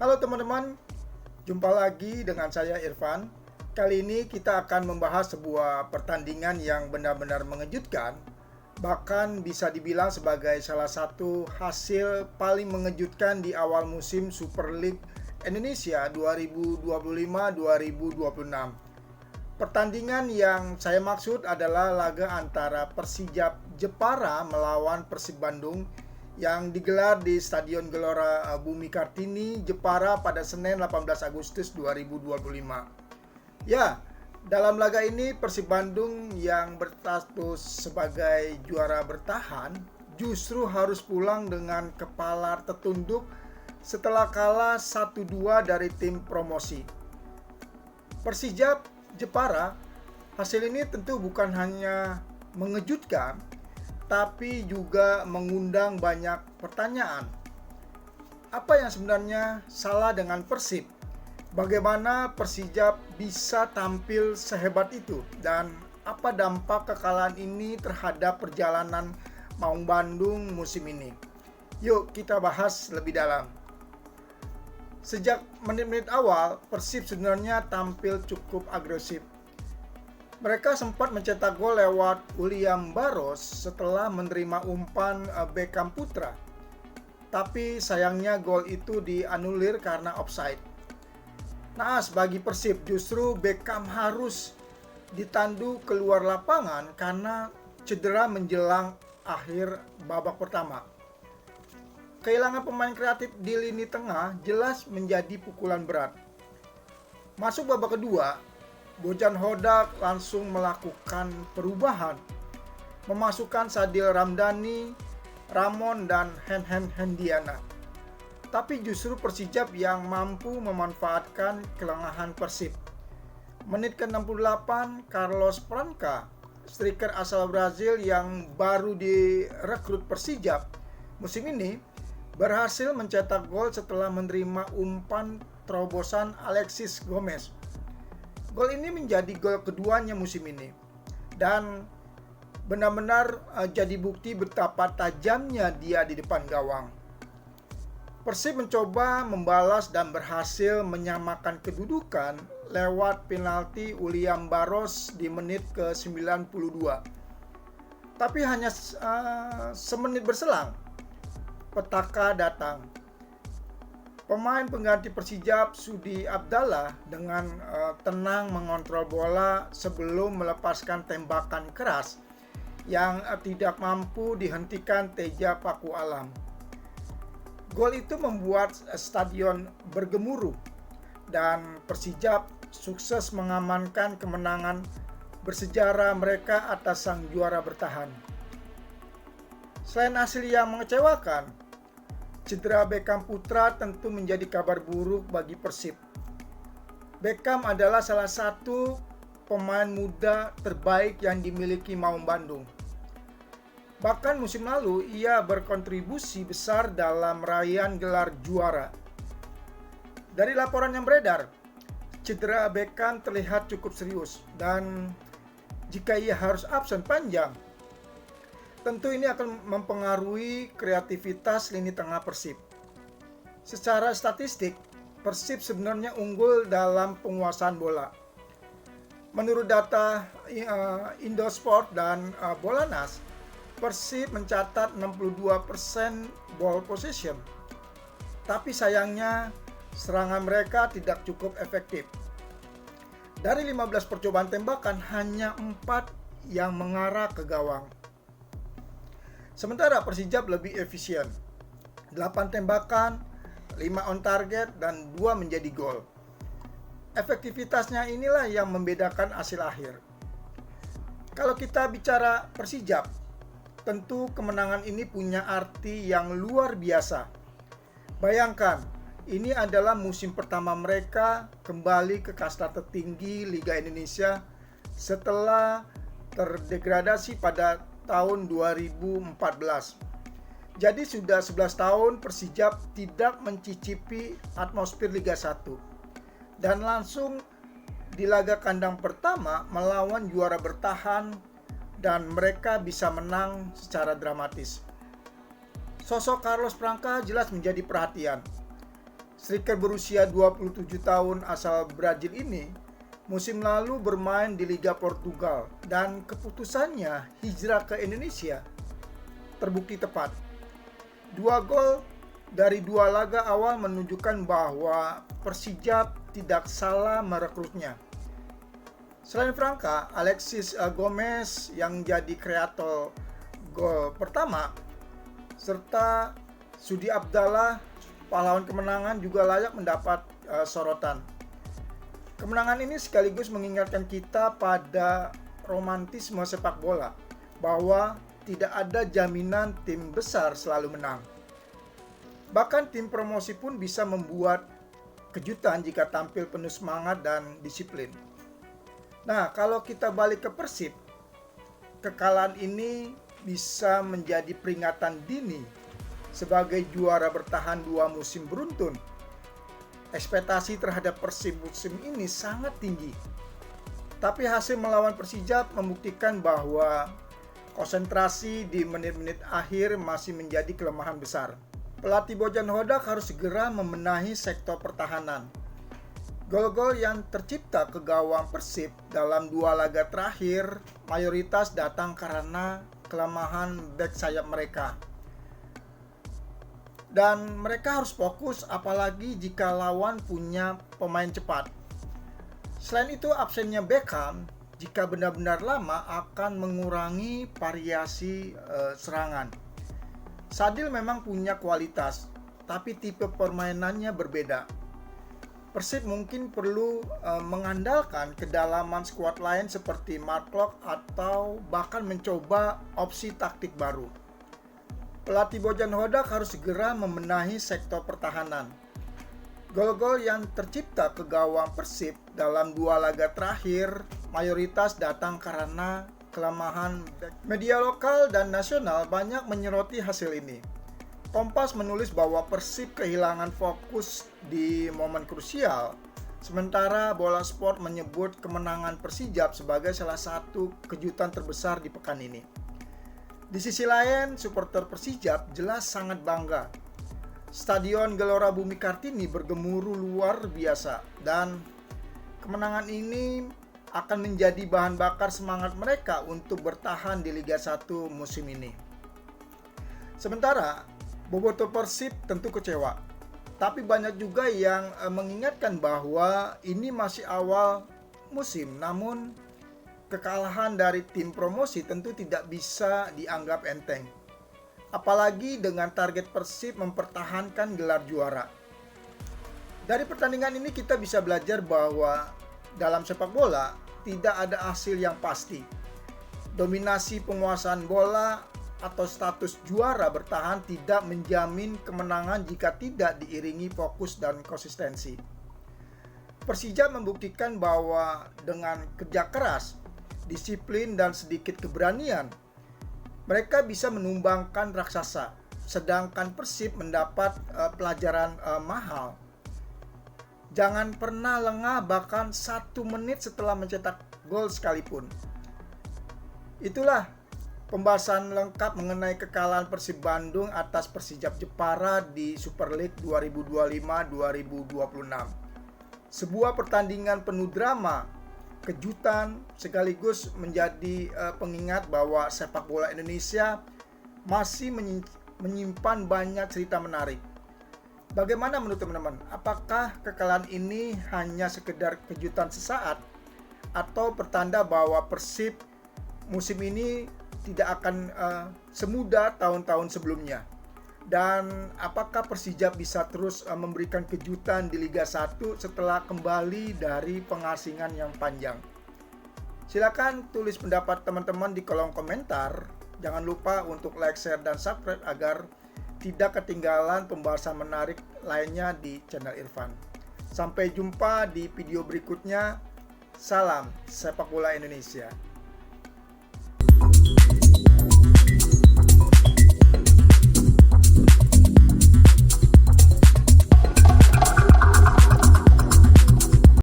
Halo teman-teman, jumpa lagi dengan saya Irfan. Kali ini kita akan membahas sebuah pertandingan yang benar-benar mengejutkan. Bahkan bisa dibilang sebagai salah satu hasil paling mengejutkan di awal musim Super League Indonesia 2025-2026. Pertandingan yang saya maksud adalah laga antara Persija Jepara melawan Persib Bandung yang digelar di Stadion Gelora Bumi Kartini, Jepara pada Senin 18 Agustus 2025. Ya, dalam laga ini Persib Bandung yang berstatus sebagai juara bertahan justru harus pulang dengan kepala tertunduk setelah kalah 1-2 dari tim promosi. Persija Jepara, hasil ini tentu bukan hanya mengejutkan, tapi juga mengundang banyak pertanyaan. Apa yang sebenarnya salah dengan Persib? Bagaimana Persija bisa tampil sehebat itu? Dan apa dampak kekalahan ini terhadap perjalanan Maung Bandung musim ini? Yuk kita bahas lebih dalam. Sejak menit-menit awal, Persib sebenarnya tampil cukup agresif. Mereka sempat mencetak gol lewat William Barros setelah menerima umpan Beckham Putra. Tapi sayangnya gol itu dianulir karena offside. Naas bagi Persib, justru Beckham harus ditandu keluar lapangan karena cedera menjelang akhir babak pertama. Kehilangan pemain kreatif di lini tengah jelas menjadi pukulan berat. Masuk babak kedua, Bojan Hodak langsung melakukan perubahan, memasukkan Sadil Ramdhani, Ramon, dan Hen Hendiana. Tapi justru Persijap yang mampu memanfaatkan kelengahan Persib. Menit ke-68, Carlos Franca, striker asal Brazil yang baru direkrut Persijap musim ini, berhasil mencetak gol setelah menerima umpan terobosan Alexis Gomez. Gol ini menjadi gol keduanya musim ini dan benar-benar jadi bukti betapa tajamnya dia di depan gawang. Persib mencoba membalas dan berhasil menyamakan kedudukan lewat penalti William Barros di menit ke-92. Tapi hanya semenit berselang, petaka datang. Pemain pengganti Persijap Sudi Abdallah dengan tenang mengontrol bola sebelum melepaskan tembakan keras yang tidak mampu dihentikan Teja Paku Alam. Gol itu membuat stadion bergemuruh dan Persijap sukses mengamankan kemenangan bersejarah mereka atas sang juara bertahan. Selain hasil yang mengecewakan, cedera Beckham Putra tentu menjadi kabar buruk bagi Persib. Beckham adalah salah satu pemain muda terbaik yang dimiliki Maung Bandung. Bahkan musim lalu ia berkontribusi besar dalam raihan gelar juara. Dari laporan yang beredar, cedera Beckham terlihat cukup serius dan jika ia harus absen panjang, tentu ini akan mempengaruhi kreativitas lini tengah Persib. Secara statistik, Persib sebenarnya unggul dalam penguasaan bola. Menurut data Indosport dan Bolanas, Persib mencatat 62% ball possession. Tapi sayangnya serangan mereka tidak cukup efektif. Dari 15 percobaan tembakan, hanya 4 yang mengarah ke gawang. Sementara Persijap lebih efisien. 8 tembakan, 5 on target, dan 2 menjadi gol. Efektivitasnya inilah yang membedakan hasil akhir. Kalau kita bicara Persijap, tentu kemenangan ini punya arti yang luar biasa. Bayangkan, ini adalah musim pertama mereka kembali ke kasta tertinggi Liga Indonesia setelah terdegradasi pada tahun 2014. Jadi sudah 11 tahun Persijap tidak mencicipi atmosfer Liga 1. Dan langsung di laga kandang pertama melawan juara bertahan dan mereka bisa menang secara dramatis. Sosok Carlos Franca jelas menjadi perhatian. Striker berusia 27 tahun asal Brazil ini musim lalu bermain di Liga Portugal dan keputusannya hijrah ke Indonesia terbukti tepat. 2 gol dari 2 laga awal menunjukkan bahwa Persija tidak salah merekrutnya. Selain Franka, Alexis Gomez yang jadi kreator gol pertama serta Sudi Abdallah pahlawan kemenangan juga layak mendapat sorotan. Kemenangan ini sekaligus mengingatkan kita pada romantisme sepak bola, bahwa tidak ada jaminan tim besar selalu menang. Bahkan tim promosi pun bisa membuat kejutan jika tampil penuh semangat dan disiplin. Nah, kalau kita balik ke Persib, kekalahan ini bisa menjadi peringatan dini sebagai juara bertahan 2 musim beruntun. Ekspektasi terhadap Persib musim ini sangat tinggi. Tapi hasil melawan Persija membuktikan bahwa konsentrasi di menit-menit akhir masih menjadi kelemahan besar. Pelatih Bojan Hodak harus segera membenahi sektor pertahanan. Gol-gol yang tercipta ke gawang Persib dalam 2 laga terakhir mayoritas datang karena kelemahan bek sayap mereka. Dan mereka harus fokus apalagi jika lawan punya pemain cepat. Selain itu, absennya Beckham jika benar-benar lama akan mengurangi variasi serangan. Sadil memang punya kualitas, tapi tipe permainannya berbeda. Persib mungkin perlu mengandalkan kedalaman skuad lain seperti Mark Klok atau bahkan mencoba opsi taktik baru. Pelatih Bojan Hodak harus segera membenahi sektor pertahanan. Gol-gol yang tercipta ke gawang Persib dalam 2 laga terakhir mayoritas datang karena kelemahan bek. Media lokal dan nasional banyak menyoroti hasil ini. Kompas menulis bahwa Persib kehilangan fokus di momen krusial, sementara Bola Sport menyebut kemenangan Persijap sebagai salah satu kejutan terbesar di pekan ini. Di sisi lain, supporter Persijap jelas sangat bangga. Stadion Gelora Bumi Kartini bergemuruh luar biasa dan kemenangan ini akan menjadi bahan bakar semangat mereka untuk bertahan di Liga 1 musim ini. Sementara, bobotoh Persib tentu kecewa. Tapi banyak juga yang mengingatkan bahwa ini masih awal musim, namun kekalahan dari tim promosi tentu tidak bisa dianggap enteng. Apalagi dengan target Persib mempertahankan gelar juara. Dari pertandingan ini kita bisa belajar bahwa dalam sepak bola tidak ada hasil yang pasti. Dominasi penguasaan bola atau status juara bertahan tidak menjamin kemenangan jika tidak diiringi fokus dan konsistensi. Persija membuktikan bahwa dengan kerja keras, disiplin dan sedikit keberanian, mereka bisa menumbangkan raksasa. Sedangkan Persib mendapat pelajaran mahal. Jangan pernah lengah bahkan 1 menit setelah mencetak gol sekalipun. Itulah pembahasan lengkap mengenai kekalahan Persib Bandung atas Persijap Jepara di Super League 2025-2026. Sebuah pertandingan penuh drama, kejutan, sekaligus menjadi pengingat bahwa sepak bola Indonesia masih menyimpan banyak cerita menarik. Bagaimana menurut teman-teman? Apakah kekalahan ini hanya sekedar kejutan sesaat atau pertanda bahwa Persib musim ini tidak akan semudah tahun-tahun sebelumnya? Dan apakah Persija bisa terus memberikan kejutan di Liga 1 setelah kembali dari pengasingan yang panjang? Silakan tulis pendapat teman-teman di kolom komentar. Jangan lupa untuk like, share, dan subscribe agar tidak ketinggalan pembahasan menarik lainnya di channel Irfan. Sampai jumpa di video berikutnya. Salam sepak bola Indonesia.